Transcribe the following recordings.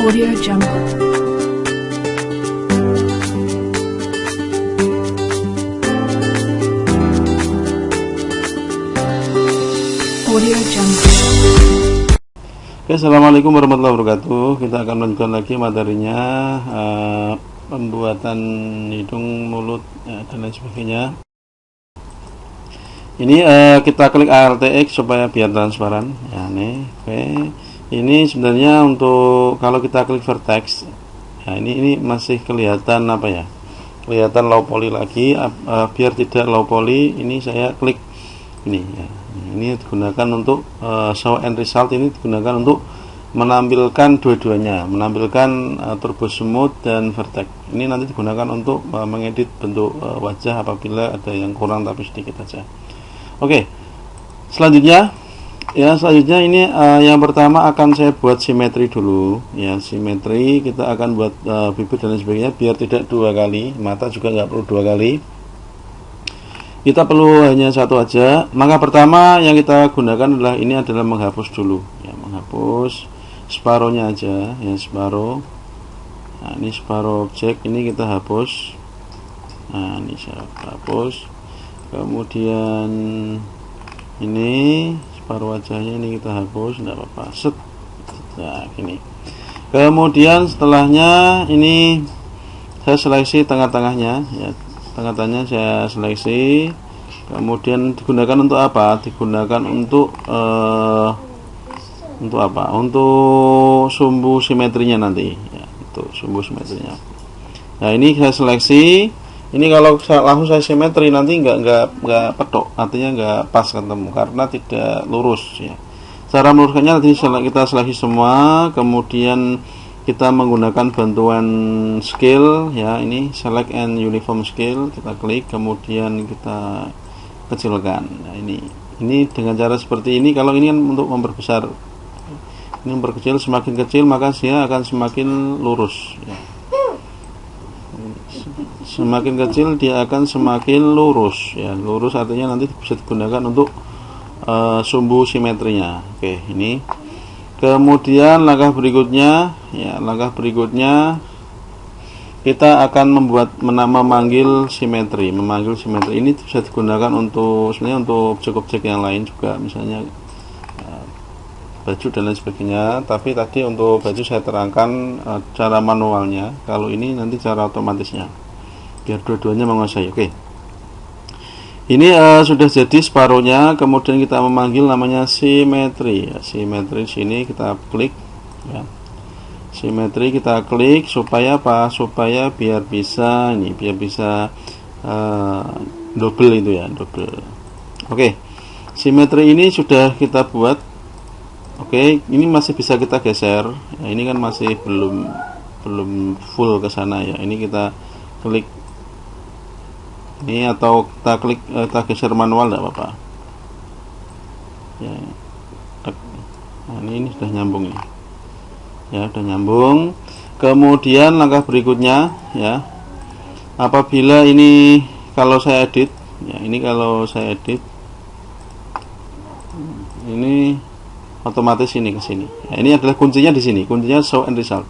Audio Jungle. Audio Jungle. Oke, assalamualaikum warahmatullahi wabarakatuh. Kita akan melanjutkan lagi materinya, pembuatan hidung, mulut, dan lain sebagainya. Ini kita klik ALTX supaya biar transparan. Ya, nih, oke. Ini sebenarnya untuk kalau kita klik vertex, ya ini masih kelihatan apa ya? Kelihatan low poly lagi. Biar tidak low poly, ini saya klik ini. Ya. Ini digunakan untuk show and result. Ini digunakan untuk menampilkan dua-duanya, menampilkan turbo smooth dan vertex. Ini nanti digunakan untuk mengedit bentuk wajah apabila ada yang kurang tapi sedikit saja. Oke, selanjutnya ini yang pertama akan saya buat simetri dulu. Ya, simetri kita akan buat bibir dan lain sebagainya biar tidak dua kali, mata juga nggak perlu dua kali. Kita perlu hanya satu aja. Maka pertama yang kita gunakan adalah menghapus dulu. Ya, menghapus separohnya aja, ya separoh. Nah, ini separoh objek ini kita hapus. Nah, ini saya hapus. Kemudian ini separuh wajahnya ini kita hapus, tidak apa-apa. Set. Nah, gini. Kemudian setelahnya ini saya seleksi tengah-tengahnya, ya. Tengah-tengahnya saya seleksi. Kemudian digunakan untuk apa? Digunakan untuk apa? Untuk sumbu simetrinya nanti, ya, untuk sumbu simetrinya. Nah, ini saya seleksi. Ini kalau langsung saya simetri nanti nggak petok, artinya nggak pas ketemu karena tidak lurus, ya. Cara meluruskannya nanti kita seleksi semua, kemudian kita menggunakan bantuan scale, ya. Ini select and uniform scale, kita klik, kemudian kita kecilkan. Nah, ini dengan cara seperti ini. Kalau ini kan untuk memperbesar, ini memperkecil, semakin kecil maka dia akan semakin lurus, ya. Semakin kecil dia akan semakin lurus, ya. Lurus artinya nanti bisa digunakan untuk sumbu simetrinya. Oke, ini. Kemudian langkah berikutnya kita akan memanggil simetri. Ini bisa digunakan sebenarnya untuk objek-objek yang lain juga, misalnya baju dan lain sebagainya. Tapi tadi untuk baju saya terangkan cara manualnya. Kalau ini nanti cara otomatisnya, biar dua-duanya menguasai. Oke. Ini sudah jadi separuhnya. Kemudian kita memanggil namanya simetri. Ya, simetri sini kita klik, ya. Simetri kita klik supaya apa? Supaya biar bisa double itu, ya, double. Oke. Simetri ini sudah kita buat. Oke, ini masih bisa kita geser. Ya, ini kan masih belum full ke sana, ya. Ini kita klik ini, atau kita klik kita geser manual, tidak apa-apa, ya. Nah, ini sudah nyambung, ya, sudah nyambung. Kemudian langkah berikutnya, ya, apabila ini kalau saya edit, ya, ini kalau saya edit ini otomatis ini ke sini. Ya, ini adalah kuncinya di sini, kuncinya show and result.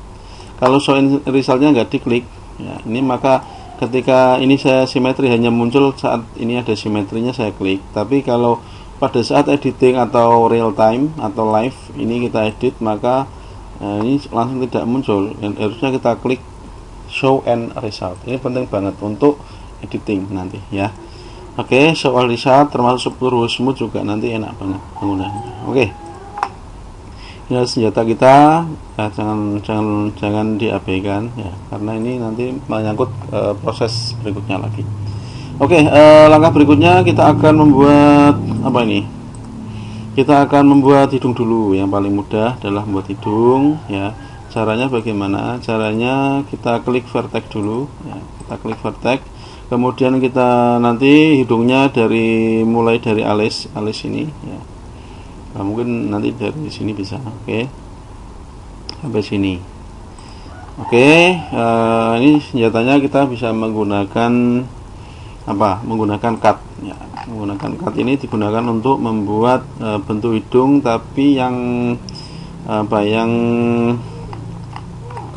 Kalau show and resultnya nggak diklik, ya, ini maka ketika ini saya simetri hanya muncul saat ini ada simetrinya saya klik. Tapi kalau pada saat editing atau real time atau live ini kita edit, maka ini langsung tidak muncul. Dan harusnya kita klik show and result. Ini penting banget untuk editing nanti, ya. Oke, show and result termasuk turbo smooth juga nanti enak banget penggunaannya. Oke. Ini senjata kita, ya, jangan diabaikan, ya, karena ini nanti menyangkut proses berikutnya lagi. Oke, langkah berikutnya kita akan membuat apa ini? Kita akan membuat hidung dulu. Yang paling mudah adalah membuat hidung, ya. Caranya bagaimana? Caranya kita klik vertex dulu, ya. Kita klik vertex, kemudian kita nanti hidungnya mulai dari alis ini, ya. Nah, mungkin nanti dari sini bisa, oke, sampai sini. Oke, ini senjatanya kita bisa menggunakan apa? Menggunakan cut, ya. Menggunakan cut ini digunakan untuk membuat bentuk hidung, tapi yang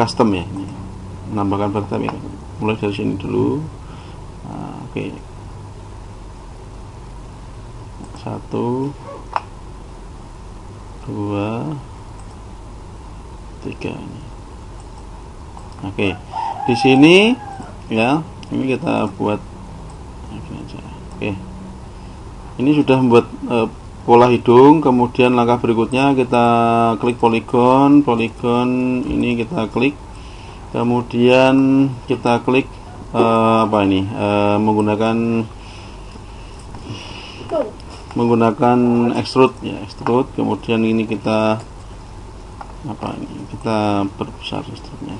custom ya, ini menambahkan vertex ya. Mulai dari sini dulu. Nah, oke. 1 2 3 ini. Oke. Di sini ya, ini kita buat ini aja. Oke. Ini sudah membuat pola hidung. Kemudian langkah berikutnya kita klik poligon ini kita klik, kemudian kita klik menggunakan extrude ya, extrude. Kemudian ini kita kita perbesar extrude-nya.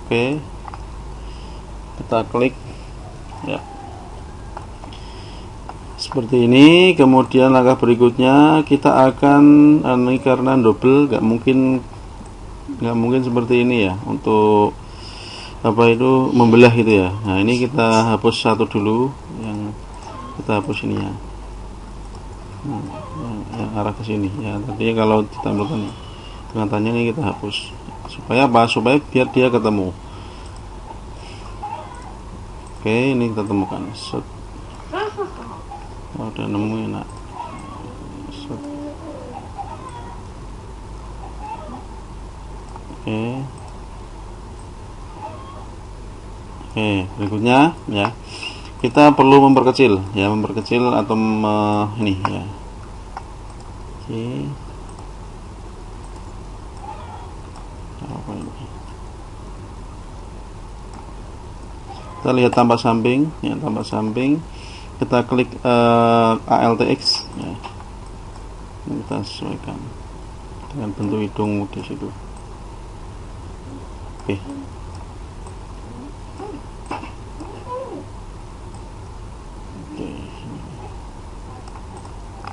Oke, kita klik ya seperti ini. Kemudian langkah berikutnya kita akan ini karena double nggak mungkin seperti ini ya, untuk membelah gitu ya. Nah, ini kita hapus satu dulu, yang kita hapus ini ya, yang arah ke sini ya. Tadi kalau ditampilkan dengan tanya ini kita hapus supaya biar dia ketemu. Oke, ini kita temukan. Set. Oh, udah nemu enak. Set. Oke. Oke, berikutnya ya, kita perlu memperkecil atau ini ya. Oke. Apa ini? Kita lihat tampak samping ya, kita klik ALTX ya. Ini kita sesuaikan dengan bentuk hidung di situ. Oke.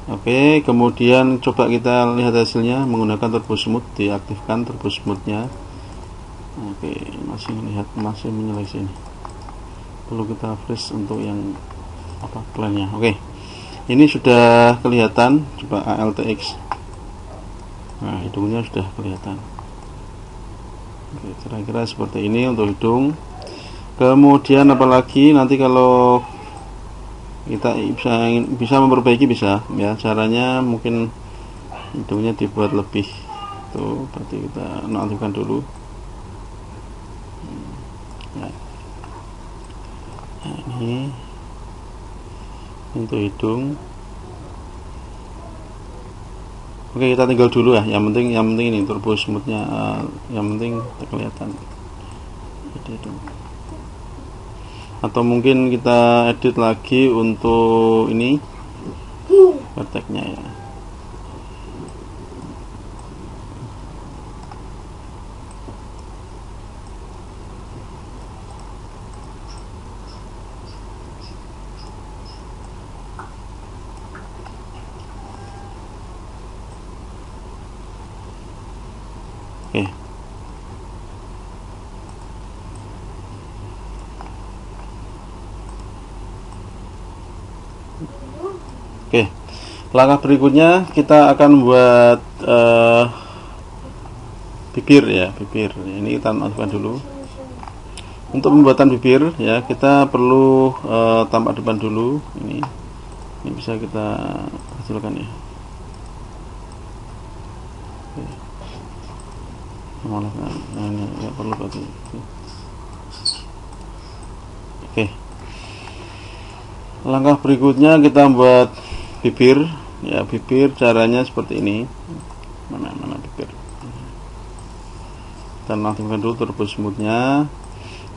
Oke, kemudian coba kita lihat hasilnya menggunakan turbo smooth, diaktifkan turbo smooth-nya. Oke, masih menyeleksi ini. Perlu kita freeze untuk yang plan-nya. Oke. Ini sudah kelihatan, coba ALTX. Nah, hidungnya sudah kelihatan. Oke, kira-kira seperti ini untuk hidung. Kemudian apalagi nanti kalau kita bisa memperbaiki bisa ya, caranya mungkin hidungnya dibuat lebih tuh, berarti kita nonaktifkan dulu ya. Nah, ini untuk hidung. Oke, kita tinggal dulu ya, yang penting ini turbo smoothnya, yang penting kelihatan jadi hidung. Atau mungkin kita edit lagi untuk ini vertex-nya ya. Oke. Oke, langkah berikutnya kita akan buat bibir ya, bibir. Ini kita aktifkan dulu. Untuk pembuatan bibir ya, kita perlu tampak depan dulu. Ini bisa kita hasilkan ya. Nah, ini ya perlu berarti. Oke. Langkah berikutnya kita buat bibir ya, bibir caranya seperti ini. Mana bibir, kita aktifkan dulu turbo smooth-nya,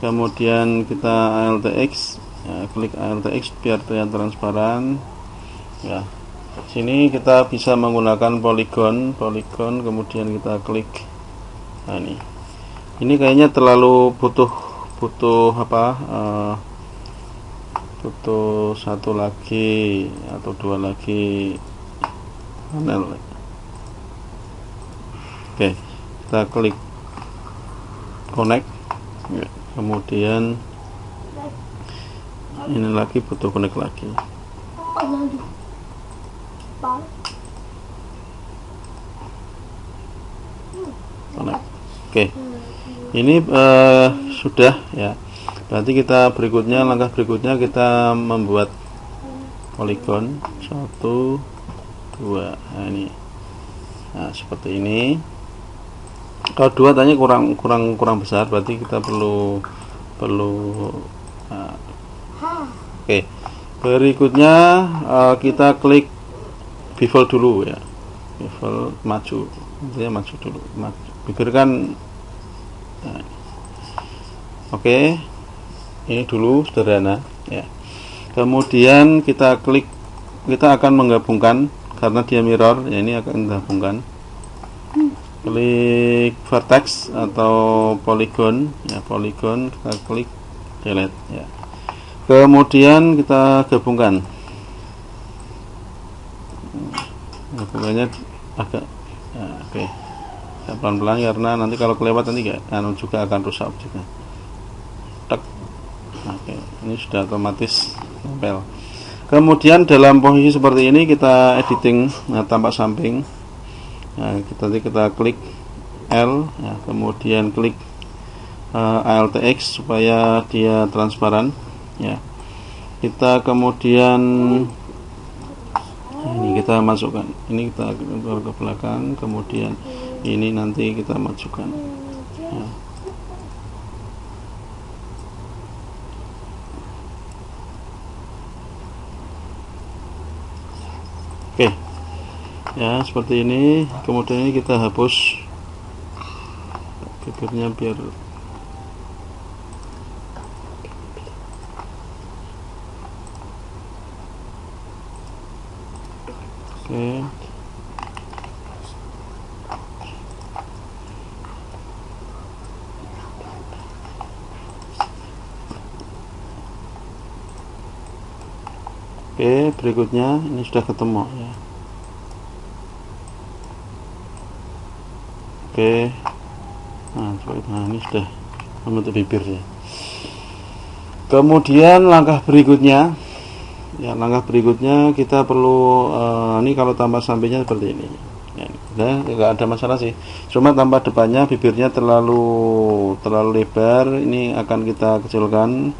kemudian kita ALTX ya, klik ALTX biar terlihat transparan ya. Sini kita bisa menggunakan poligon, kemudian kita klik. Nah, ini kayaknya terlalu butuh butuh satu lagi atau dua lagi panel. Oke, kita klik connect ya, kemudian ini lagi butuh connect lagi. connect. Oke, ini sudah ya. Berarti kita berikutnya, langkah berikutnya kita membuat poligon 1, 2. Nah, ini. Nah, seperti ini. Kalau 2 tanya kurang besar, berarti kita perlu nah. Oke. Berikutnya kita klik bevel dulu ya. Bevel maju. Intinya maju dulu. Bevel kan nah. Oke. Ini dulu sederhana ya. Kemudian kita akan menggabungkan karena dia mirror ya, ini akan menggabungkan. Klik vertex atau polygon ya, polygon kita klik delete ya. Kemudian kita gabungkan. Gabungannya agak ya, oke. Ya, pelan-pelan karena nanti kalau kelewat nanti juga akan rusak juga. Tek. Oke, ini sudah otomatis nempel. Kemudian dalam posisi seperti ini kita editing tampak samping. Nah, kita klik L ya, kemudian klik ALTX supaya dia transparan ya. Kita kemudian ini kita masukkan, ini kita ke belakang, kemudian ini nanti kita majukan ya. Oke ya, seperti ini. Kemudian ini kita hapus bibirnya biar oke. Oke, berikutnya ini sudah ketemu ya. Oke. Nah, ini sudah membentuk bibirnya. Kemudian langkah berikutnya kita perlu ini kalau tambah sampingnya seperti ini ya, nggak ada masalah sih, cuma tambah depannya bibirnya terlalu lebar. Ini akan kita kecilkan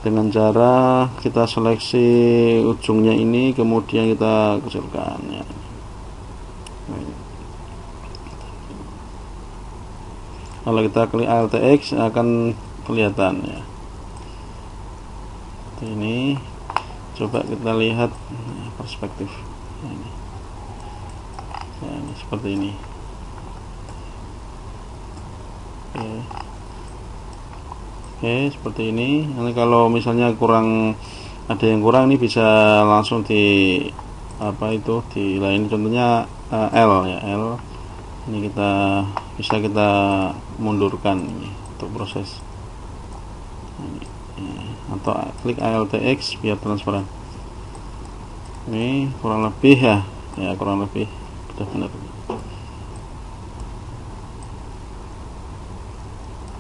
dengan cara kita seleksi ujungnya ini, kemudian kita kecilkan ya. Kalau kita klik ALTX akan kelihatan ya. Ini coba kita lihat perspektif ini. Ya, ini seperti ini. Oke, seperti ini. Nanti kalau misalnya ada yang kurang, ini bisa langsung di lain, contohnya L ya, L. Ini bisa kita mundurkan ini untuk proses ini, atau klik ALTX biar transparan. Ini kurang lebih kurang lebih sudah benar.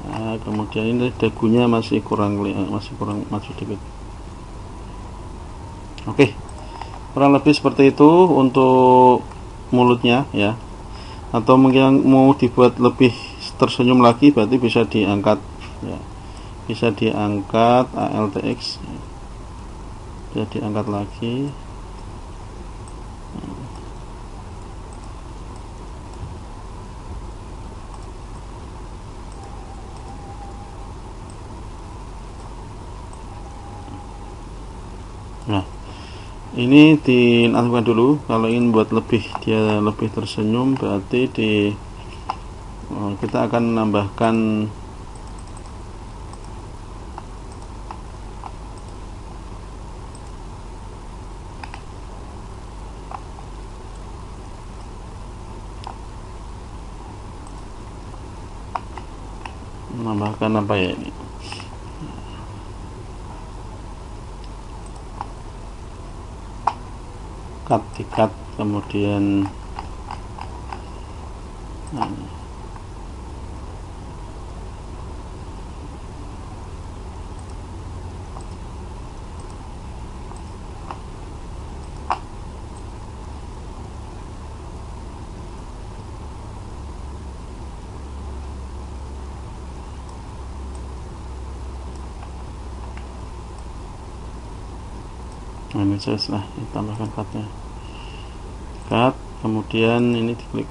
Nah, kemudian ini dagunya masih kurang maju dikit. Oke, kurang lebih seperti itu untuk mulutnya ya. Atau mungkin mau dibuat lebih tersenyum lagi, berarti bisa diangkat ya. Bisa diangkat ALTX ya. Bisa diangkat lagi. Nah, ini dinonaktifkan dulu. Kalau ingin buat dia lebih tersenyum, berarti kita akan menambahkan apa ya ini? Cut, kemudian Nah, ini lah, tambahkan cutnya, cut, kemudian ini diklik.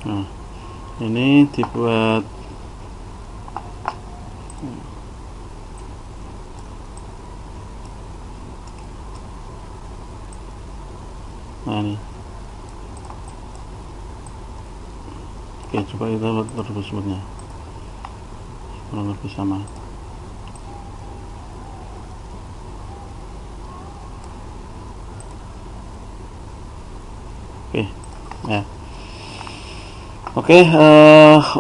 Nah, ini dibuat ini. Oke, coba kita buat turbo smoothnya kurang lebih sama. Oke, ya. Oke,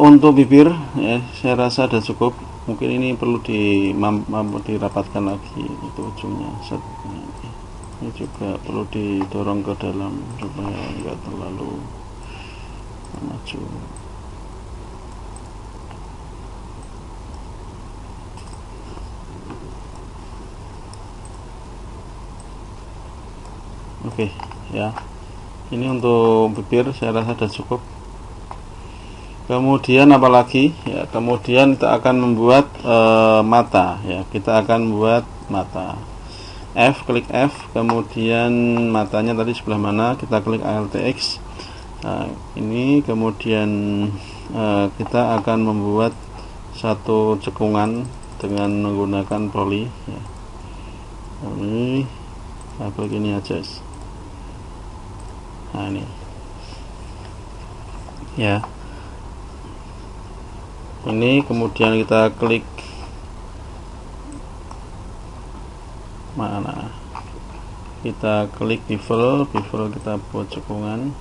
untuk bibir ya, saya rasa sudah cukup. Mungkin ini perlu dirapatkan lagi itu ujungnya. Ini juga perlu didorong ke dalam supaya enggak terlalu maju. Oke, ya. Ini untuk bibir saya rasa sudah cukup. Kemudian apalagi ya, kemudian kita akan membuat mata ya, kita akan membuat mata. Klik F, kemudian matanya tadi sebelah mana, kita klik ALTX. Ini kemudian kita akan membuat satu cekungan dengan menggunakan poly ya. Ini klik ini aja. Nah, ini ya, ini kemudian kita klik mana, kita klik bevel kita buat cekungan.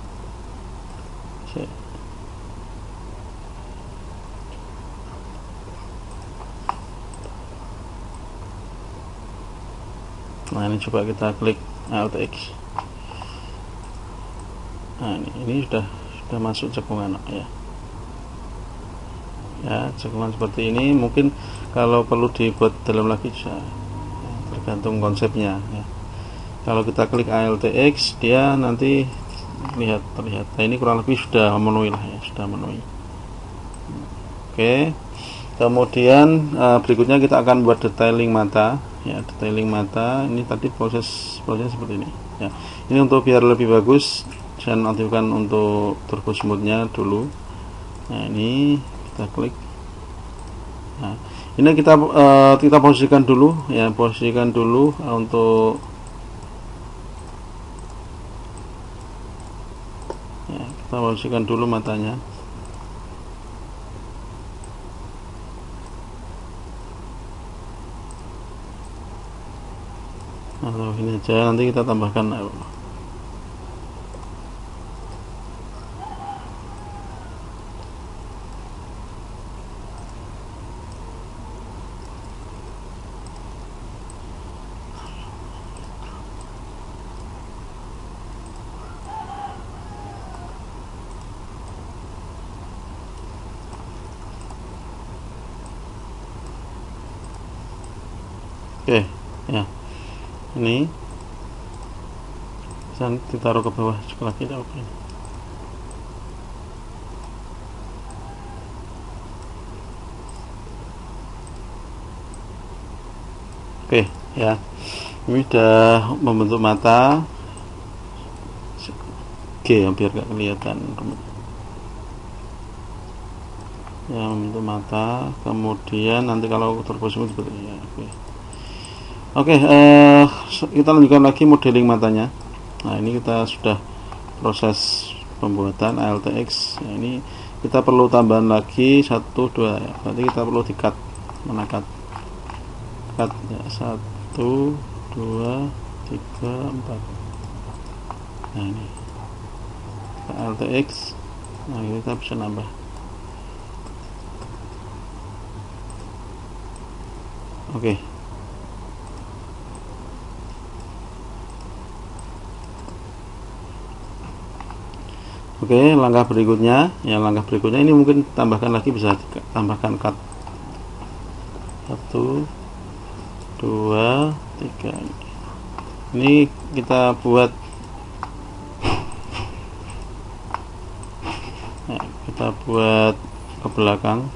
Nah, ini coba kita klik Alt X. Nah, ini sudah masuk cekungan ya. Ya, cekungan seperti ini. Mungkin kalau perlu dibuat dalam lagi bisa, tergantung konsepnya ya. Kalau kita klik ALTX, dia nanti terlihat. Nah, ini kurang lebih sudah memenuhi lah ya, sudah memenuhi. Oke. Kemudian berikutnya kita akan buat detailing mata ya, detailing mata. Ini tadi prosesnya seperti ini ya. Ini untuk biar lebih bagus, saya aktifkan untuk turbo smoothnya dulu. Nah, ini kita klik. Nah, ini kita posisikan dulu ya, posisikan dulu untuk ya, kita posisikan dulu matanya. Atau ini aja, nanti kita tambahkan oke ya. Ini kita taruh ke bawah sekolah kita. Oke ya, ini sudah membentuk mata G ya, biar gak kelihatan ya, membentuk mata. Kemudian nanti kalau turbo smooth seperti ini ya. Oke, kita lanjutkan lagi modeling matanya. Nah, ini kita sudah proses pembuatan ALTX ya, ini kita perlu tambahan lagi 1, 2 ya. Berarti kita perlu di cut, mana cut ya, 1, 2, 3, 4. Nah, ini kita ALTX. Nah, kita bisa nambah. Oke. Oke, langkah berikutnya ini mungkin tambahkan lagi, bisa tambahkan cut 1, 2, 3. Ini kita buat ya, kita buat ke belakang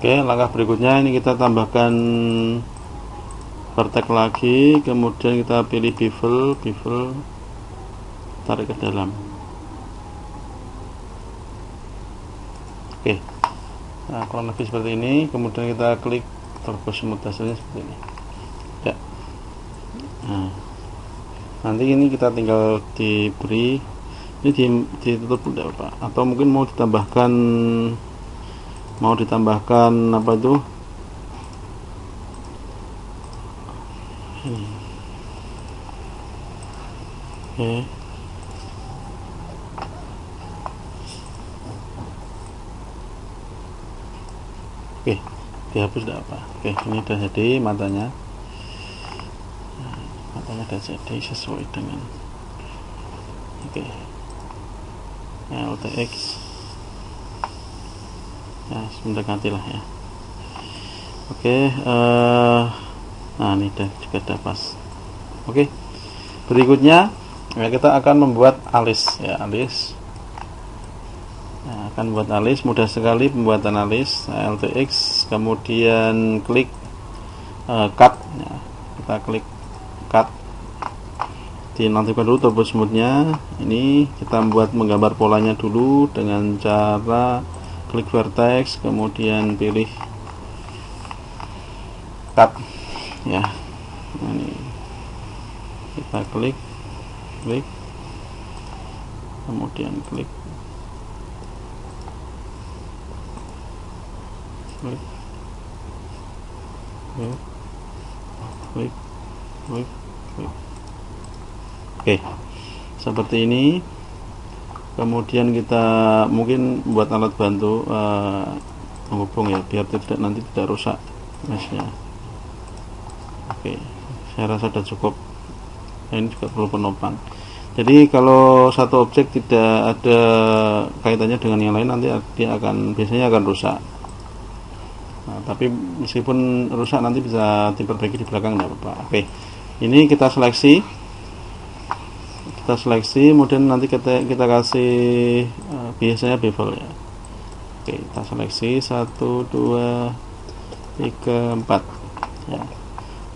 Oke, langkah berikutnya ini kita tambahkan vertex lagi, kemudian kita pilih bevel, tarik ke dalam. Oke, nah kurang lebih seperti ini. Kemudian kita klik Turbo Smooth, hasilnya seperti ini ya. Nah, nanti ini kita tinggal diberi ini ditutup tidak apa, atau mungkin mau ditambahkan apa itu ini. Oke. Oke, dihapus tidak apa. Oke, ini sudah jadi matanya. Matanya sudah jadi sesuai dengan LTX ya, mendekati lah ya. Nah ini juga pas. Berikutnya ya, kita akan membuat alis ya, akan buat alis, mudah sekali pembuatan alis. LTX, kemudian klik cut ya, kita klik cut, dinonaktifkan dulu Turbo Smooth-nya. Ini kita menggambar polanya dulu dengan cara klik vertex, kemudian pilih cut ya. Ini kita klik, kemudian klik, Oke, seperti ini. Kemudian kita mungkin buat alat bantu menghubung ya, biar nanti tidak rusak mesnya. Oke, saya rasa sudah cukup. Nah, ini juga perlu penopang. Jadi kalau satu objek tidak ada kaitannya dengan yang lain, nanti dia biasanya akan rusak. Nah, tapi meskipun rusak nanti bisa diperbaiki di belakang, tidak apa-apa. Oke, ini kita seleksi, kemudian nanti kita kasih biasanya bevel ya. Oke, kita seleksi 1, 2, 3, 4 ya.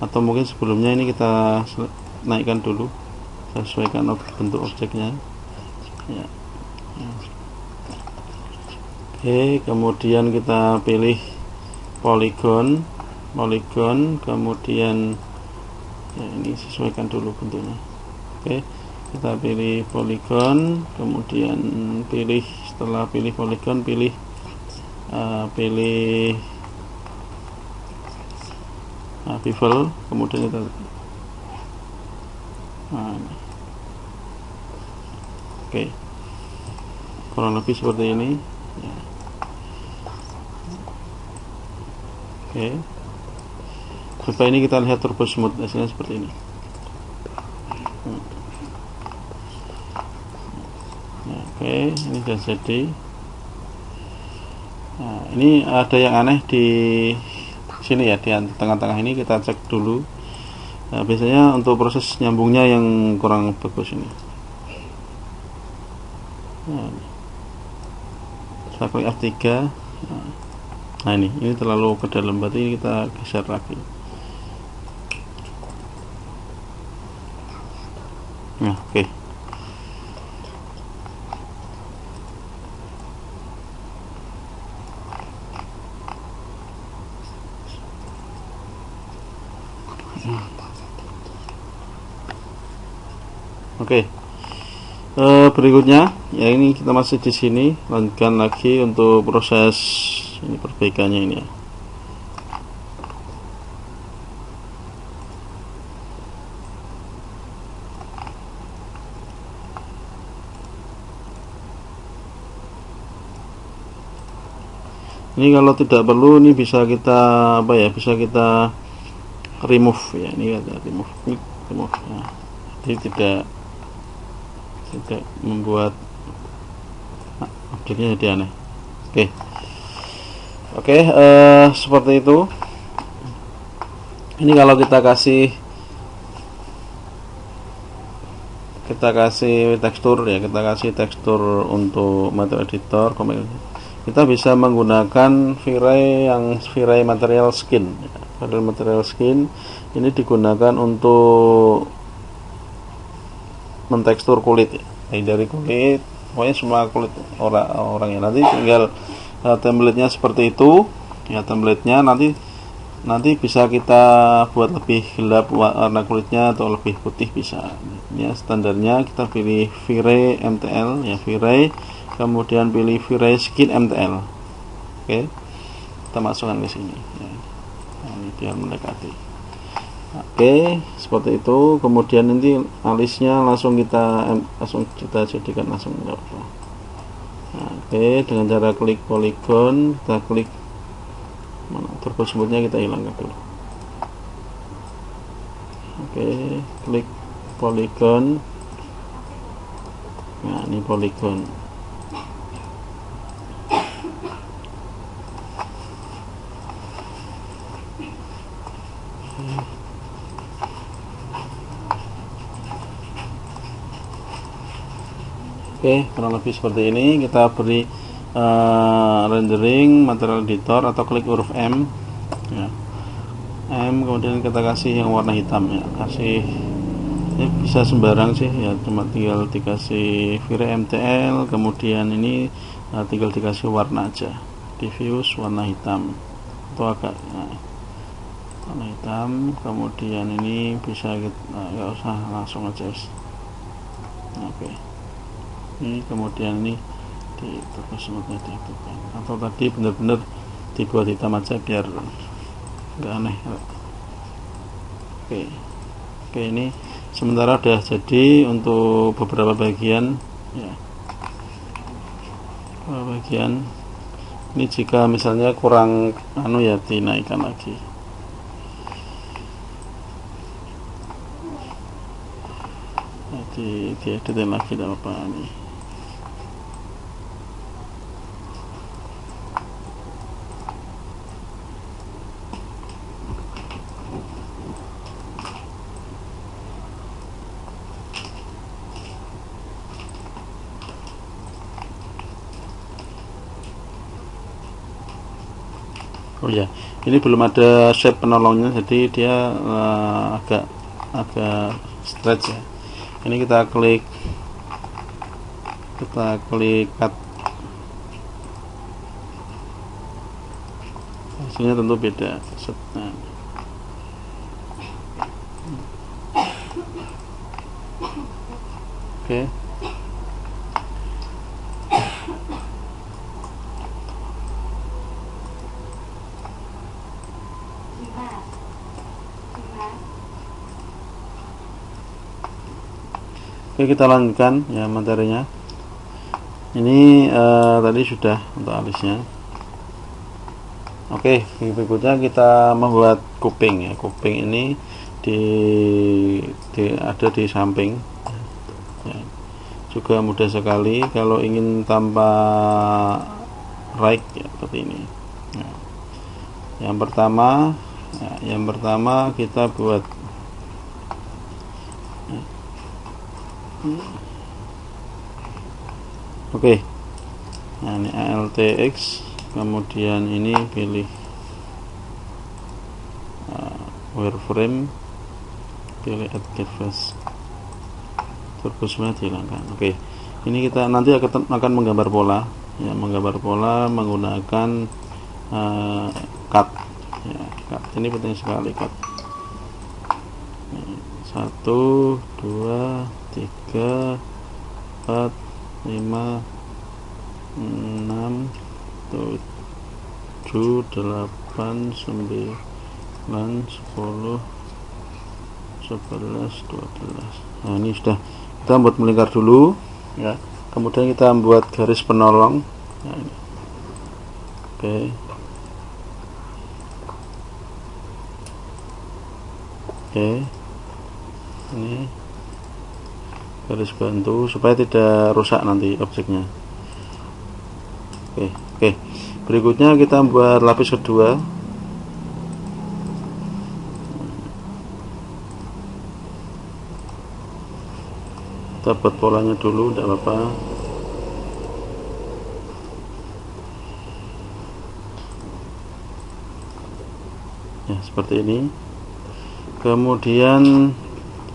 Atau mungkin sebelumnya ini kita naikkan dulu, sesuaikan bentuk objeknya ya. Oke, kemudian kita pilih poligon, kemudian ya, ini sesuaikan dulu bentuknya. Oke, kita pilih poligon, kemudian setelah pilih poligon, pilih bevel, kemudian kita oke, kurang lebih seperti ini ya. Oke, supaya ini kita lihat Turbo Smooth hasilnya seperti ini. Oke, ini sudah jadi. Nah, ini ada yang aneh di sini ya, di tengah-tengah ini kita cek dulu. Nah, biasanya untuk proses nyambungnya yang kurang bagus ini. Saya klik F3. Nah ini terlalu ke dalam, berarti kita geser lagi. Nah, oke. Berikutnya ya, ini kita masih di sini, lanjutkan lagi untuk proses ini perbaikannya ini ya. Ini kalau tidak perlu, ini bisa kita bisa kita remove ya. Ini ada remove ya. Jadi tidak membuat objeknya jadi aneh. Oke, seperti itu. Ini kalau kita kasih tekstur ya, kita kasih tekstur untuk material editor, kita bisa menggunakan V-Ray material skin. V-Ray material skin ini digunakan untuk mentekstur kulit, dari kulit, pokoknya semua kulit orang ya. Nanti tinggal template-nya seperti itu ya. Template-nya nanti bisa kita buat lebih gelap warna kulitnya atau lebih putih bisa ya. Standarnya kita pilih V-Ray MTL ya, V-Ray, kemudian pilih V-Ray Skin MTL. Oke, kita masukkan ke sini ya. Nah, ini biar mendekati. Oke, seperti itu. Kemudian nanti alisnya langsung kita jadikan langsung. Oke, dengan cara klik polygon, kita klik mana turbo smoothnya, kita hilangkan dulu. Oke, klik polygon. Nah, ini polygon. Oke, kurang lebih seperti ini. Kita beri rendering material editor atau klik huruf M ya. M, kemudian kita kasih yang warna hitam ya. Kasih ya, bisa sembarang sih ya, cuma tinggal dikasih V-Ray MTL, kemudian ini tinggal dikasih warna aja, diffuse warna hitam atau agak warna hitam. Kemudian ini bisa kita nggak usah, langsung aja. Oke. Ini kemudian ini di smoothnya dihidupkan, atau tadi benar-benar dibuat hitam aja biar nggak aneh. Oke, ini sementara udah jadi untuk beberapa bagian ya. Bagian ini jika misalnya kurang ya, dinaikkan lagi. Dieditin lagi, tidak apa-apa nih. Oh ya, ini belum ada shape penolongnya, jadi dia agak stretch ya. Ini kita klik cut. Hasilnya tentu beda. Nah. Oke. Oke, kita lanjutkan ya materinya. Ini tadi sudah untuk alisnya. Oke, berikutnya kita membuat kuping ya. Kuping ini ada di samping ya. Juga mudah sekali kalau ingin tanpa right ya, seperti ini ya. Yang pertama kita buat ya. Oke. Nah, ini ALTX, kemudian ini pilih wireframe, pilih add canvas, turbo smooth dihilangkan. Oke. Ini kita nanti akan menggambar pola ya, menggambar pola menggunakan cut ya. Cut ini penting sekali, cut. 1 2 3 4 5 6 7 8 9 10 11 12. Nah, ini sudah kita buat melingkar dulu ya. Kemudian kita membuat garis penolong ya, ini. Oke. Ini garis bantu supaya tidak rusak nanti objeknya. Oke. Berikutnya kita buat lapis kedua. Kita buat polanya dulu, tidak apa-apa. ya seperti ini. Kemudian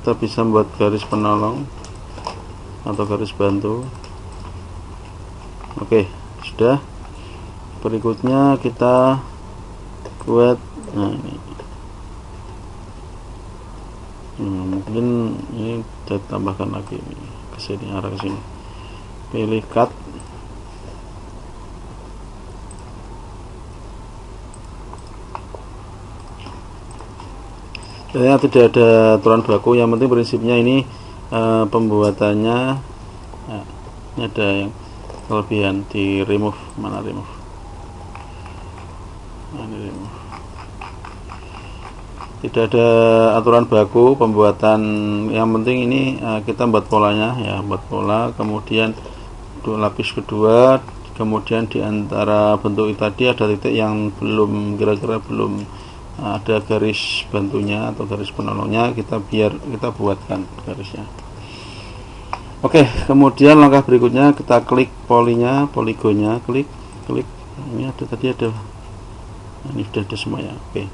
kita bisa membuat garis penolong atau garis bantu. Oke, sudah. Berikutnya kita buat, nah ini, mungkin ini kita tambahkan lagi ke sini, arah ke sini. Pilih cut. Ya, tidak ada aturan baku, yang penting prinsipnya ini pembuatannya. Nah, ini ada yang kelebihan di remove, mana remove? Nah, ini remove. Tidak ada aturan baku pembuatan, yang penting ini kita buat polanya ya, buat pola, kemudian lapis kedua, kemudian di antara bentuk tadi ada titik yang belum, kira-kira belum ada garis bantunya atau garis penolongnya, kita buatkan garisnya. Oke, kemudian langkah berikutnya kita klik poligonnya, klik. Ini ada, tadi ada, ini sudah ada semuanya. Oke.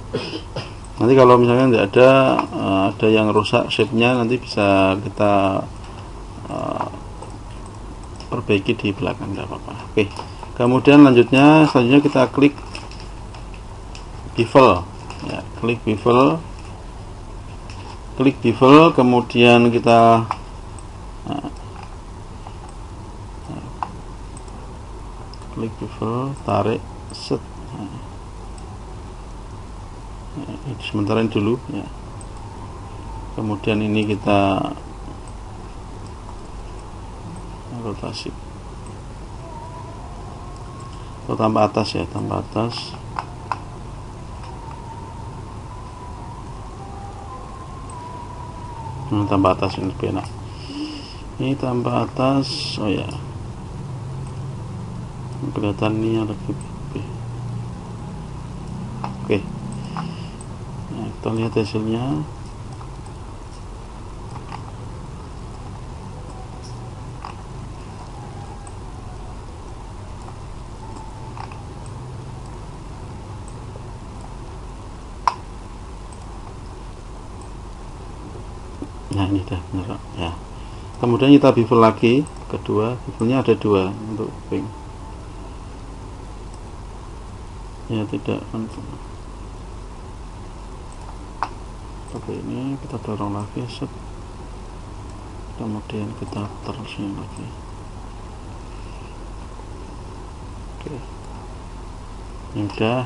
Nanti kalau misalnya tidak ada yang rusak shape-nya, nanti bisa kita perbaiki di belakang, tidak apa-apa. Oke. Kemudian selanjutnya kita klik bevel. Ya, klik bevel, kemudian kita klik bevel, tarik, set. Sementara ini dulu ya. Kemudian ini kita rotasi atau tambah atas ya, tambah atas. Tambah atas ini lebih enak. Ini tambah atas, oh ya, kelihatan ini lebih. Oke. Nah, kita lihat hasilnya. Nah, ini dah benar ya. Kemudian kita bevel lagi, kedua, bevelnya ada dua untuk pink. Ya, tidak seperti ini, kita dorong lagi, set. Kemudian kita terusin lagi. Oke, ini udah.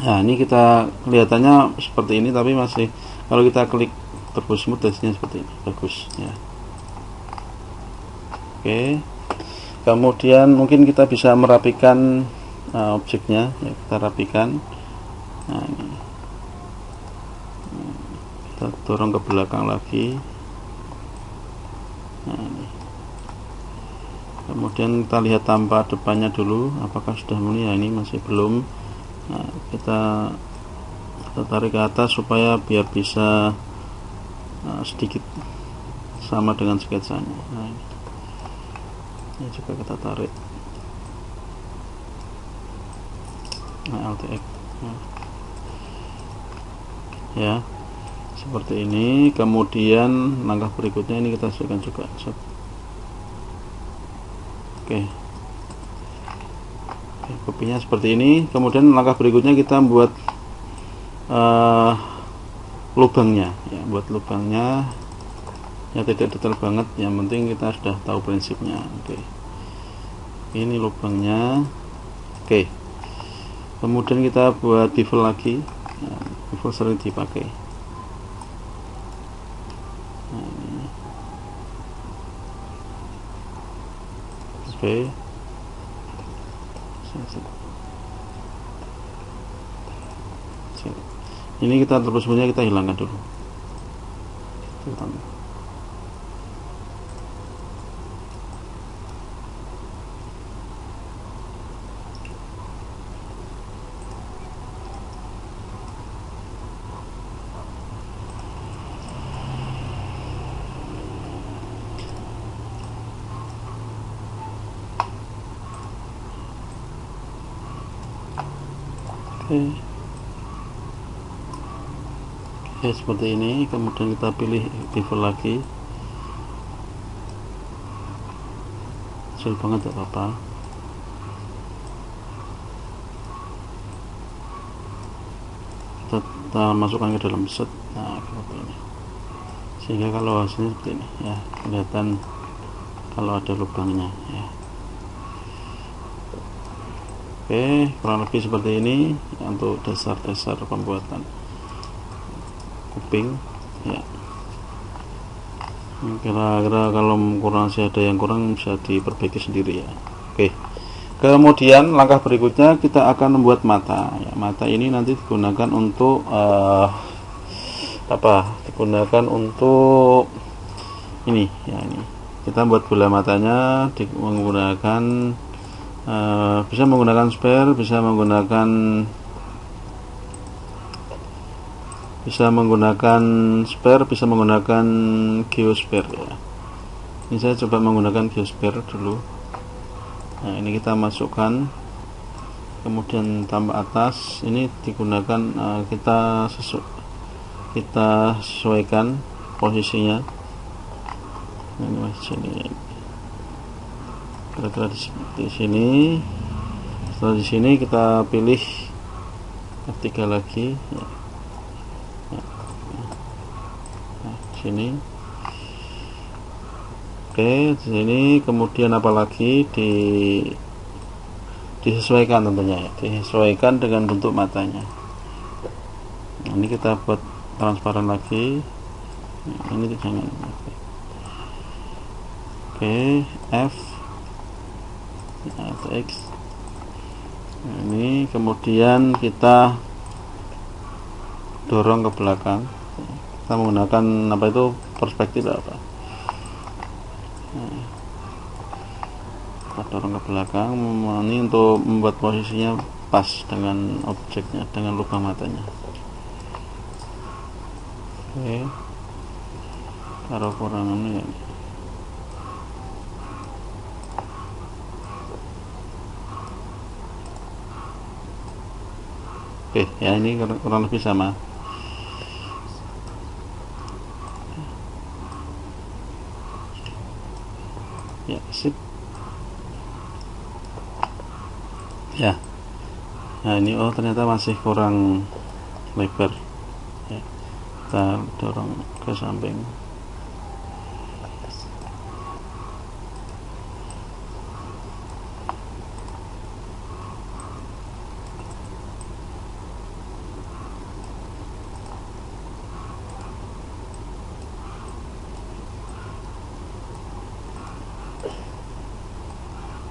Nah, ini kita kelihatannya seperti ini, tapi masih, kalau kita klik turbo smooth hasilnya seperti ini, bagus ya. Oke, kemudian mungkin kita bisa merapikan objeknya ya, kita rapikan. Nah, ini kita dorong ke belakang lagi. Nah, ini. Kemudian kita lihat tampak depannya dulu, apakah sudah muni ya, ini masih belum. Nah, kita tarik ke atas supaya biar bisa sedikit sama dengan sketsanya. Nah, ini juga kita tarik. Nah, Alt X ya, seperti ini. Kemudian langkah berikutnya ini kita sesuaikan juga. Oke, kopinya seperti ini. Kemudian langkah berikutnya kita buat lubangnya ya, buat lubangnya ya, tidak detail banget, yang penting kita sudah tahu prinsipnya. Oke, ini lubangnya. Oke, kemudian kita buat bevel lagi ya, bevel sering dipakai. Nah, ini. Oke, ini kita terus punya, kita hilangkan dulu. Oke, seperti ini. Kemudian kita pilih bevel lagi, kecil banget tidak apa-apa. Kita masukkan ke dalam set. Nah, seperti ini, sehingga kalau hasilnya seperti ini ya, kelihatan kalau ada lubangnya ya. Oke, kurang lebih seperti ini untuk dasar-dasar pembuatan kuping ya. Kira-kira kalau kurang, masih ada yang kurang, bisa diperbaiki sendiri ya. Oke, kemudian langkah berikutnya kita akan membuat mata ya. Mata ini nanti digunakan untuk digunakan untuk ini ya. Ini kita buat bola matanya menggunakan bisa menggunakan spare, bisa menggunakan spare, bisa menggunakan geospare ya. Ini saya coba menggunakan geospare dulu. Nah, ini kita masukkan, kemudian tambah atas. Ini digunakan kita sesuaikan posisinya. Ini masih sini, kira-kira di sini. Setelah di sini kita pilih F3 lagi ya. Nah, sini. Oke, di sini kemudian apalagi disesuaikan tentunya ya, disesuaikan dengan bentuk matanya. Nah, ini kita buat transparan lagi. Nah, ini jangan. Oke, F atau X. Nah, ini kemudian kita dorong ke belakang. Kita menggunakan apa itu, perspektif apa. Nah, kita dorong ke belakang. Ini untuk membuat posisinya pas dengan objeknya, dengan lubang matanya. Oke, taruh kurang ini ya. Oke ya, ini kurang lebih sama ya. Sip ya. Nah, ini ternyata masih kurang lebar ya. Kita dorong ke samping.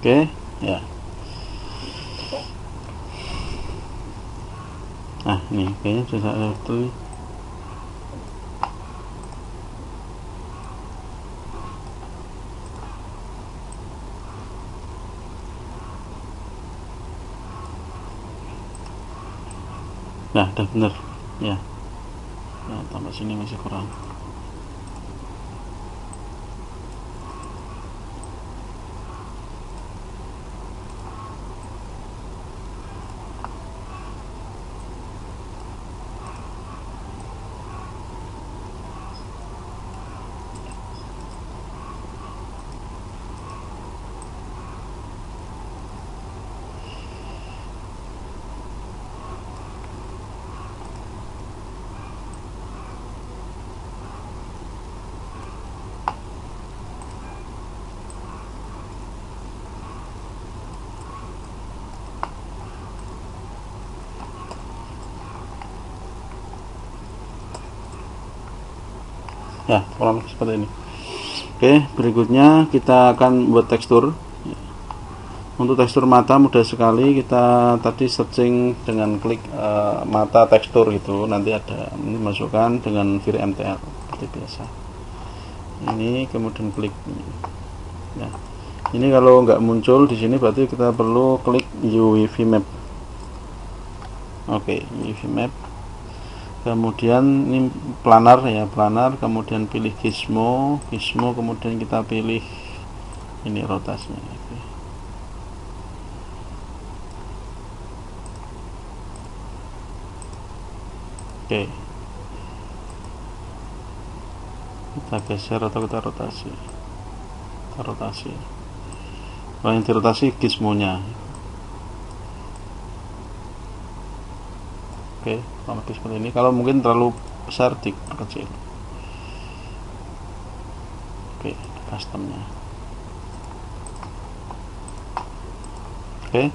Oke ya. Nah, ini kayaknya sudah satu. Nah, udah bener ya. Nah, tambah sini masih kurang. Ya, kurang lebih seperti ini. Oke, berikutnya kita akan buat tekstur. Untuk tekstur mata mudah sekali. Kita tadi searching dengan klik mata tekstur itu, nanti ada, ini masukkan dengan VirMTL seperti biasa. Ini kemudian klik. Ya, ini kalau nggak muncul di sini berarti kita perlu klik UV map. Oke, UV map. Kemudian ini planar ya, planar. Kemudian pilih gizmo, kemudian kita pilih ini rotasnya. Oke. Oke, kita geser atau kita rotasi. Kalau yang dirotasi gizmonya. Oke, kalau seperti ini. Kalau mungkin terlalu besar, diperkecil. Oke, customnya. Oke,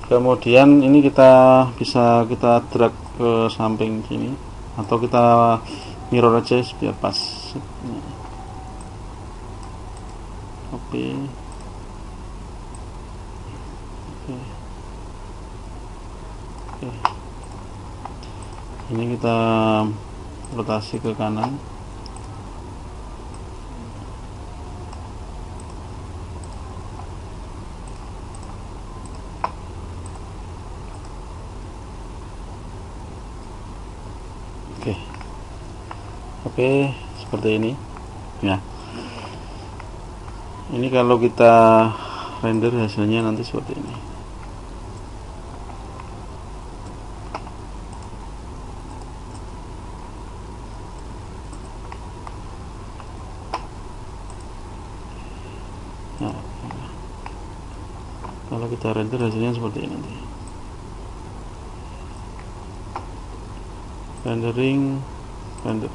kemudian ini bisa kita drag ke samping sini, atau kita mirror aja biar pas. Oke. Ini kita rotasi ke kanan. Oke, seperti ini ya. Ini kalau kita render hasilnya nanti seperti ini. Nah, kalau kita render hasilnya seperti ini nanti. Render.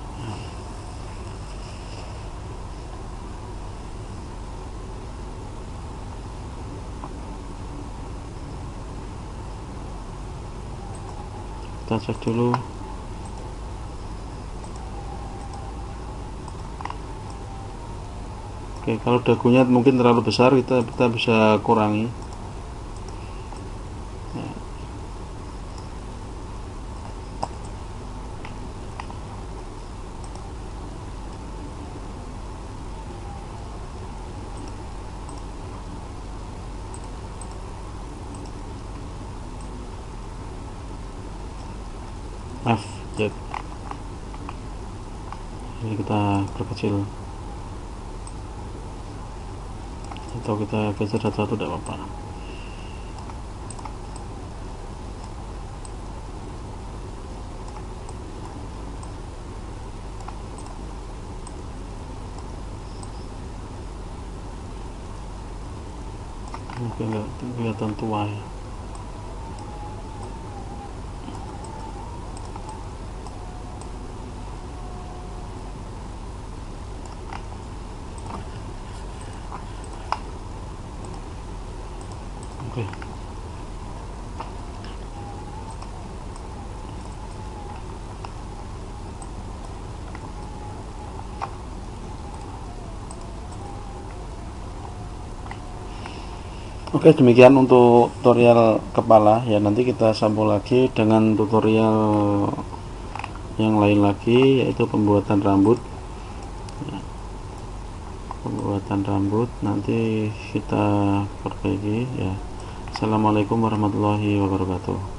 Kita cek dulu. Oke, kalau dagunya mungkin terlalu besar, kita bisa kurangi. F ini kita perkecil atau kita geser satu-satu, tidak apa-apa. Mungkin nggak kelihatan tua ya. Oke. Oke, demikian untuk tutorial kepala ya. Nanti kita sambung lagi dengan tutorial yang lain lagi, yaitu pembuatan rambut. Nanti kita perbaiki ya. Assalamualaikum warahmatullahi wabarakatuh.